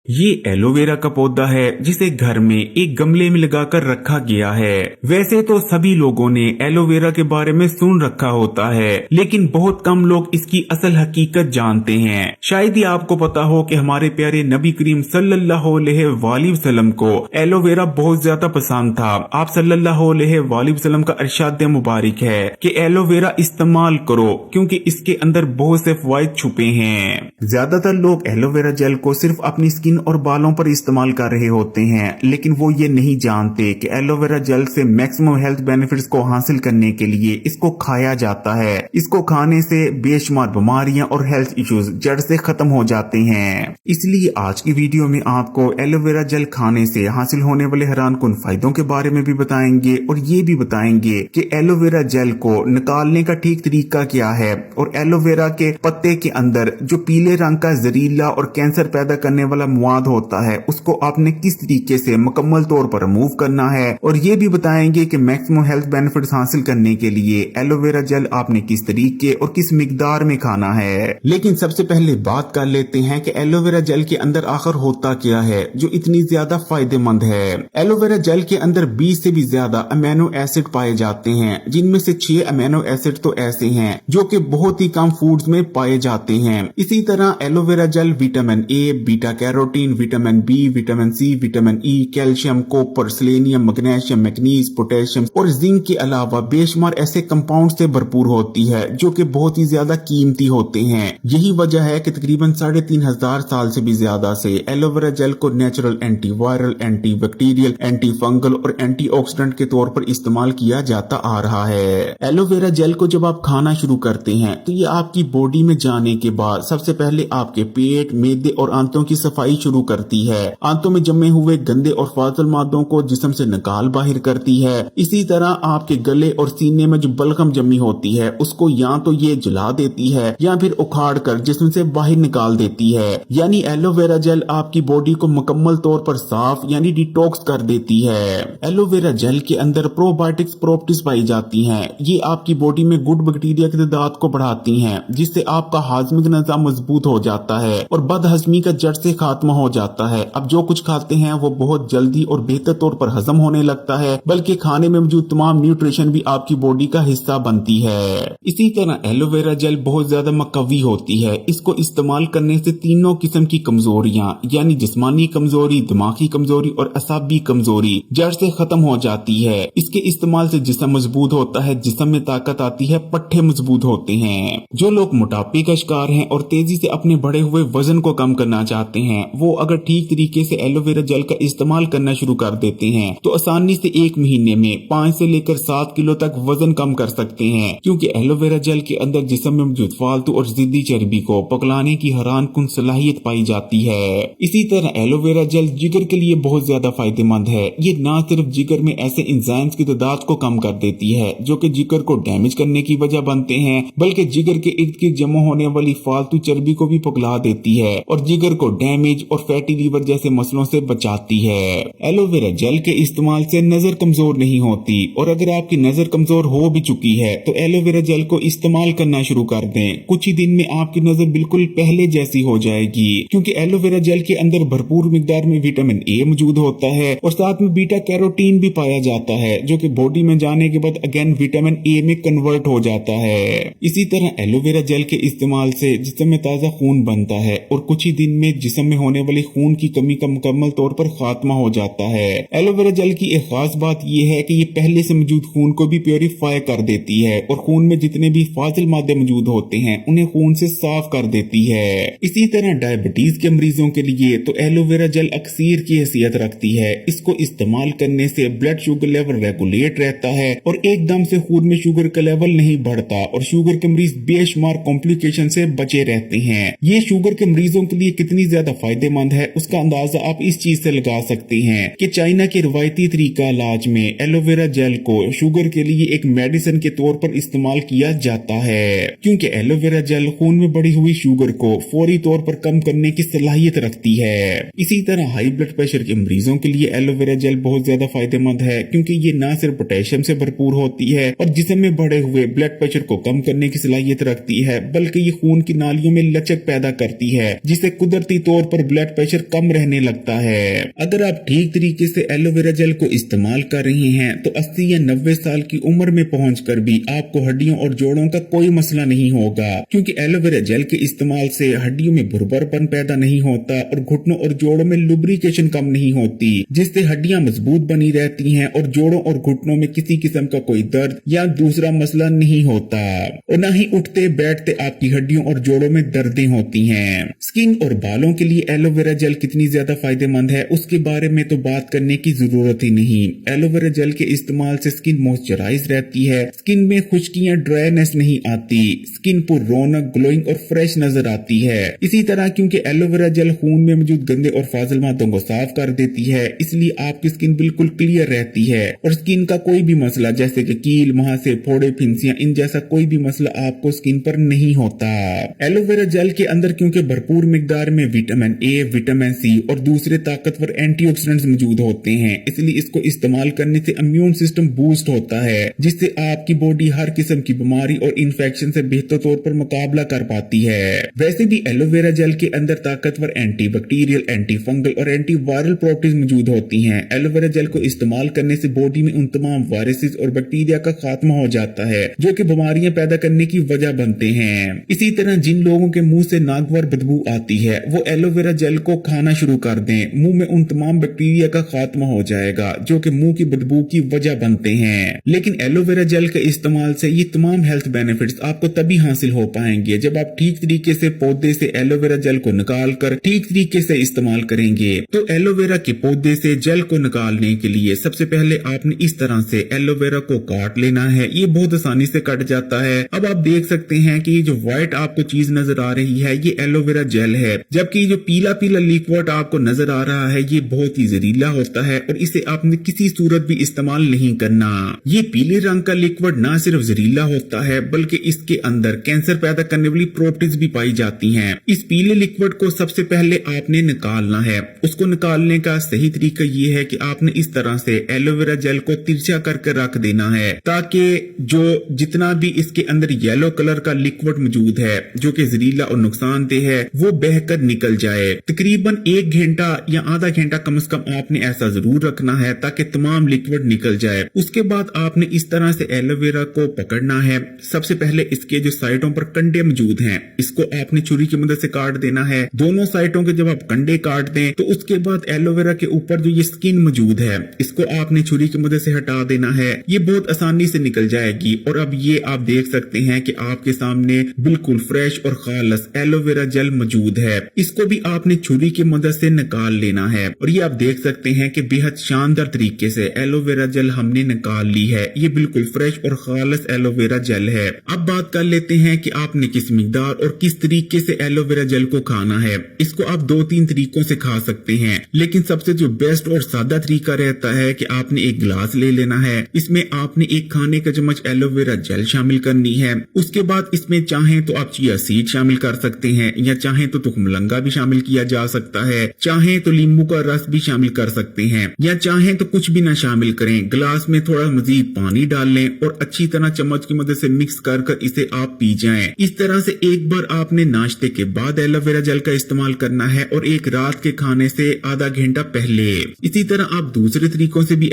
ये एलोवेरा का पौधा है जिसे घर में एक गमले में लगाकर रखा गया है। वैसे तो सभी लोगों ने एलोवेरा के बारे में सुन रखा होता है, लेकिन बहुत कम लोग इसकी असल हकीकत जानते हैं। शायद ही आपको पता हो कि हमारे प्यारे नबी करीम सल्लल्लाहु अलैहि वसल्लम को एलोवेरा बहुत ज्यादा पसंद था। आप सल्लल्लाहु अलैहि वसल्लम का इरशाद मुबारक है कि एलोवेरा इस्तेमाल करो क्योंकि इसके अंदर बहुत से फवाइद छुपे हैं। ज्यादातर लोग एलोवेरा जेल को सिर्फ अपनी स्किन और बालों पर इस्तेमाल कर रहे होते हैं, लेकिन वो ये नहीं जानते कि एलोवेरा जेल से मैक्सिमम हेल्थ बेनिफिट्स को हासिल करने के लिए इसको खाया जाता है। इसको खाने से बेशुमार बीमारियां और हेल्थ इश्यूज जड़ से खत्म हो जाते हैं। इसलिए आज की वीडियो में आपको एलोवेरा जेल खाने से हासिल होने वाले हैरानकुन फायदों के बारे में भी बताएंगे और ये भी बताएंगे कि एलोवेरा जेल को निकालने का ठीक तरीका क्या है और एलोवेरा के पत्ते के अंदर जो पीले रंग का जहरीला और कैंसर पैदा करने वाला मवाद होता है उसको आपने किस तरीके से मुकम्मल तौर पर रिमूव करना है। और ये भी बताएंगे कि मैक्सिमम हेल्थ बेनिफिट्स हासिल करने के लिए एलोवेरा जेल आपने किस तरीके और किस मिकदार में खाना है। लेकिन सबसे पहले बात कर लेते हैं कि एलोवेरा जेल के अंदर आखिर होता क्या है जो इतनी ज्यादा फायदेमंद है। एलोवेरा जेल के अंदर 20 से भी ज्यादा अमीनो एसिड पाए जाते हैं, जिनमें से 6 अमीनो एसिड तो ऐसे हैं जो कि बहुत ही कम फूड्स में पाए जाते हैं। इसी तरह aloe vera gel vitamin A, beta carotene, vitamin B, vitamin C, vitamin E, calcium, copper, selenium, magnesium, manganese, potassium और जिंक के अलावा बेशुमार ऐसे कंपाउंड से भरपूर होती है जो कि बहुत ही ज्यादा कीमती होते हैं। यही वजह है कि तकरीबन 3500 साल से भी ज्यादा से एलोवेरा जेल को natural antiviral, anti bacterial, anti fungal और एंटीऑक्सीडेंट के तौर पर इस्तेमाल किया जाता आ रहा है। एलोवेरा जेल को जब आप खाना शुरू करते हैं तो ये आपकी बॉडी में जाने के बाद सबसे पहले आपके पेट, मेदे और आंतों की सफाई शुरू करती है। आंतों में जमे हुए गंदे और फाजिल मादों को जिस्म से निकाल बाहर करती है। इसी तरह आपके गले और सीने में जो बलगम जमी होती है उसको या तो ये जला देती है या फिर उखाड़ कर जिस्म से बाहर निकाल देती है। यानी एलोवेरा जेल आपकी बॉडी को मुकम्मल तौर पर साफ यानी डिटॉक्स कर देती है। एलोवेरा जेल के अंदर प्रोबायोटिक्स प्रॉपर्टीज पाई जाती हैं। ये आपकी बॉडी में गुड बैक्टीरिया की तादाद को बढ़ाती हैं, जिससे आपका हाजमे का निजाम मजबूत हो जाता है और बदहजमी का जड़ से खात्मा हो जाता है। अब जो कुछ खाते हैं वो बहुत जल्दी और बेहतर तौर पर हजम होने लगता है, बल्कि खाने में मौजूद तमाम न्यूट्रिशन भी आपकी बॉडी का हिस्सा बनती है। इसी तरह एलोवेरा जेल बहुत ज्यादा मकवी होती है। इसको इस्तेमाल करने से तीनों किस्म की कमजोरियां यानी जिस्मानी कमजोरी, दिमागी कमजोरी और असाबी कमजोरी जड़ से खत्म हो जाती है। इसके इस्तेमाल से जिस्म मजबूत होता है, जिस्म में ताकत आती है, पट्टे मजबूत होते हैं। जो लोग मोटापे का शिकार हैं और तेजी से अपने बढ़े हुए वजन को कम करना चाहते हैं, वो अगर ठीक तरीके से एलोवेरा जेल का इस्तेमाल करना शुरू कर देते हैं तो आसानी से 1 महीने में 5 से लेकर 7 किलो तक वजन कम कर सकते हैं, क्योंकि एलोवेरा जेल के अंदर जिस्म में मौजूद फालतू और जिद्दी चर्बी को पगलाने की हैरानकुन सलाहियत पाई जाती है। इसी तरह एलोवेरा जेल जिगर के लिए बहुत ज्यादा फायदेमंद है। ये न सिर्फ जिगर में ऐसे एंजाइम्स की तादाद को कम कर देती है जो कि जिगर को डैमेज करने की वजह बनते हैं, बल्कि जिगर के इर्द गिर्द जमा होने वाली फालतू चर्बी को भी पगला देती है और जिगर को डैमेज और फैटी लीवर जैसे मसलों से बचाती है। एलोवेरा जेल के इस्तेमाल से नजर कमजोर नहीं होती, और अगर आपकी नजर कमजोर हो भी चुकी है तो एलोवेरा जेल को इस्तेमाल करना शुरू कर दें। कुछ ही दिन में आपकी नजर बिल्कुल पहले जैसी हो जाएगी, क्योंकि एलोवेरा जेल के अंदर भरपूर मिकदार में विटामिन ए मौजूद होता है और साथ में बीटा कैरोटीन भी पाया जाता है, जो कि बॉडी में जाने के बाद अगेन विटामिन ए में कन्वर्ट हो जाता है। इसी तरह एलोवेरा जेल के इस्तेमाल से जिस्म में ताजा खून बनता है और कुछ ही दिन में जिस्म में होने वाली खून की कमी का मुकम्मल तौर पर खात्मा हो जाता है। एलोवेरा जेल की एक खास बात यह है कि ये पहले से मौजूद खून को भी प्योरीफाई कर देती है और खून में जितने भी फाजिल मादे मौजूद होते हैं उन्हें खून से साफ कर देती है। इसी तरह डायबिटीज के मरीजों के लिए तो एलोवेरा जेल अक्सीर की हैसियत रखती है। इसको इस्तेमाल करने से ब्लड शुगर लेवल रेगुलेट रहता है और एकदम से खून में शुगर का लेवल नहीं बढ़ता और शुगर के मरीज बेशुमार कॉम्प्लिकेशन से बचे रहते हैं। ये शुगर के मरीजों के लिए कितनी ज्यादा फायदेमंद है उसका अंदाजा आप इस चीज से लगा सकते हैं कि चाइना के रिवायती तरीका इलाज में एलोवेरा जेल को शुगर के लिए एक मेडिसिन के तौर पर इस्तेमाल किया जाता है, क्योंकि एलोवेरा जेल खून में बढ़ी हुई शुगर को फौरी तौर पर कम करने की सलाहियत रखती है। इसी तरह हाई ब्लड प्रेशर के मरीजों के लिए एलोवेरा जेल बहुत ज्यादा फायदेमंद है, क्योंकि ये न सिर्फ पोटेशियम से भरपूर होती है और जिस्म में बढ़े हुए ब्लड प्रेशर को कम करने की सलाहियत रखती है, बल्कि ये खून की नालियों में लचक पैदा करती है, जिससे कुदरती तौर पर ब्लड प्रेशर कम रहने लगता है। अगर आप ठीक तरीके से एलोवेरा जेल को इस्तेमाल कर रहे हैं तो 80 या 90 साल की उम्र में पहुंचकर भी आपको हड्डियों और जोड़ों का कोई मसला नहीं होगा, क्योंकि एलोवेरा जेल के इस्तेमाल से हड्डियों में भुरभुरापन पैदा नहीं होता और घुटनों और जोड़ों में लुब्रिकेशन कम नहीं होती, जिससे हड्डियां मजबूत बनी रहती हैं और जोड़ों और घुटनों में किसी किस्म का कोई दर्द या दूसरा मसला नहीं होता, और न ही उठते बैठते आपकी हड्डियों और जोड़ों में दर्दें होती हैं। स्किन और बालों के लिए एलोवेरा जेल कितनी ज्यादा फायदेमंद है उसके बारे में तो बात करने की जरूरत ही नहीं। एलोवेरा जेल के इस्तेमाल से स्किन मॉइस्चराइज रहती है, स्किन में खुश्कियां ड्राईनेस नहीं आती, स्किन पर रौनक ग्लोइंग और फ्रेश नजर आती है। इसी तरह क्योंकि एलोवेरा जेल खून में मौजूद गंदे और फाजिल मादों को साफ कर देती है, इसलिए आपकी स्किन बिल्कुल क्लियर रहती है और स्किन का कोई भी मसला जैसे कि कील, मुहासे, फोड़े, फिंसियां, इन जैसा कोई भी मसला आपको स्किन पर नहीं होता। एलोवेरा जेल के अंदर क्योंकि भरपूर मिकदार में विटामिन ए, विटामिन सी और दूसरे ताकतवर एंटीऑक्सीडेंट्स मौजूद होते हैं, इसलिए इसको इस्तेमाल करने से इम्यून सिस्टम बूस्ट होता है, जिससे आपकी बॉडी हर किस्म की बीमारी और इन्फेक्शन से बेहतर तौर पर मुकाबला कर पाती है। वैसे भी एलोवेरा जेल के अंदर ताकतवर एंटी बैक्टीरियल, एंटी फंगल और एंटी वायरल प्रॉपर्टीज मौजूद होती हैं। एलोवेरा जेल को इस्तेमाल करने से बॉडी में उन तमाम वायरसेस और बैक्टीरिया का खात्मा हो जाता है जो कि बीमारियां पैदा करने की वजह बनते हैं। इसी तरह जिन लोगों के मुंह से नागवार बदबू आती है वो एलोवेरा जेल को खाना शुरू कर दें, मुंह में उन तमाम बैक्टीरिया का खात्मा हो जाएगा जो कि मुंह की बदबू की वजह बनते हैं। लेकिन एलोवेरा जेल के इस्तेमाल से ये तमाम हेल्थ बेनिफिट्स आपको तभी हासिल हो पाएंगे जब आप ठीक तरीके से पौधे से एलोवेरा जेल को निकाल कर ठीक तरीके से इस्तेमाल करेंगे। तो एलोवेरा के पौधे से जेल को निकालने के लिए सबसे पहले आपने इस तरह से एलोवेरा को काट लेना है। ये बहुत आसानी से कट जाता है। अब आप देख सकते हैं कि ये जो व्हाइट आपको चीज नजर आ रही है ये एलोवेरा जेल है, जबकि जो पीला पीला लिक्विड आपको नजर आ रहा है ये बहुत ही जहरीला होता है और इसे आपने किसी सूरत भी इस्तेमाल नहीं करना। ये पीले रंग का लिक्विड ना सिर्फ जहरीला होता है बल्कि इसके अंदर कैंसर पैदा करने वाली प्रॉपर्टीज भी पाई जाती हैं। इस पीले लिक्विड को सबसे पहले आपने निकालना है। उसको निकालने का सही तरीका ये है कि आपने इस तरह से एलोवेरा जेल को तिरछा करके रख देना है ताकि जो जितना भी इसके अंदर येलो कलर का लिक्विड मौजूद है जो कि जहरीला और नुकसानदेह है वो बहकर निकल जाए। तकरीबन 1 घंटा या आधा घंटा कम से कम आपने ऐसा जरूर रखना है ताकि तमाम लिक्विड निकल जाए। उसके बाद आपने इस तरह से एलोवेरा को पकड़ना है। सबसे पहले इसके जो साइडों पर कंडे मौजूद हैं इसको आपने छुरी की मदद से काट देना है। दोनों साइडों के जब आप कंडे काट दें तो उसके बाद एलोवेरा के ऊपर जो ये स्किन मौजूद है इसको आपने छुरी की मदद से हटा देना है। ये बहुत आसानी से निकल जाएगी और अब ये आप देख सकते हैं कि आपके सामने बिल्कुल फ्रेश और खालस एलोवेरा जेल मौजूद है। इसको भी आपने छुरी की मदद से निकाल लेना है और ये आप देख सकते हैं कि बेहद शानदार तरीके से एलोवेरा जेल हमने निकाल ली है। ये बिल्कुल फ्रेश और खालस एलोवेरा जेल है। अब बात कर लेते हैं कि आपने किस मिकदार और किस तरीके से एलोवेरा जेल को खाना है। इसको आप 2-3 तरीकों से खा सकते हैं, लेकिन सबसे जो बेस्ट और सादा तरीका रहता है कि आपने एक गिलास ले लेना है, इसमें आपने एक खाने का चम्मच एलोवेरा जेल शामिल करनी है। उसके बाद इसमें चाहें तो आप चिया सीड शामिल कर सकते हैं या चाहें तो तुखमलंगा भी शामिल किया जा सकता है, चाहें तो नींबू का रस भी शामिल कर सकते हैं या चाहें तो कुछ भी ना शामिल करें। गिलास में थोड़ा मजीद पानी डाल लें और अच्छी तरह चम्मच की मदद से मिक्स कर इसे आप पी जाएं। इस तरह से एक बार आपने नाश्ते के बाद एलोवेरा जेल का इस्तेमाल करना है और एक रात के खाने से आधा घंटा पहले। इसी तरह आप दूसरे तरीकों से भी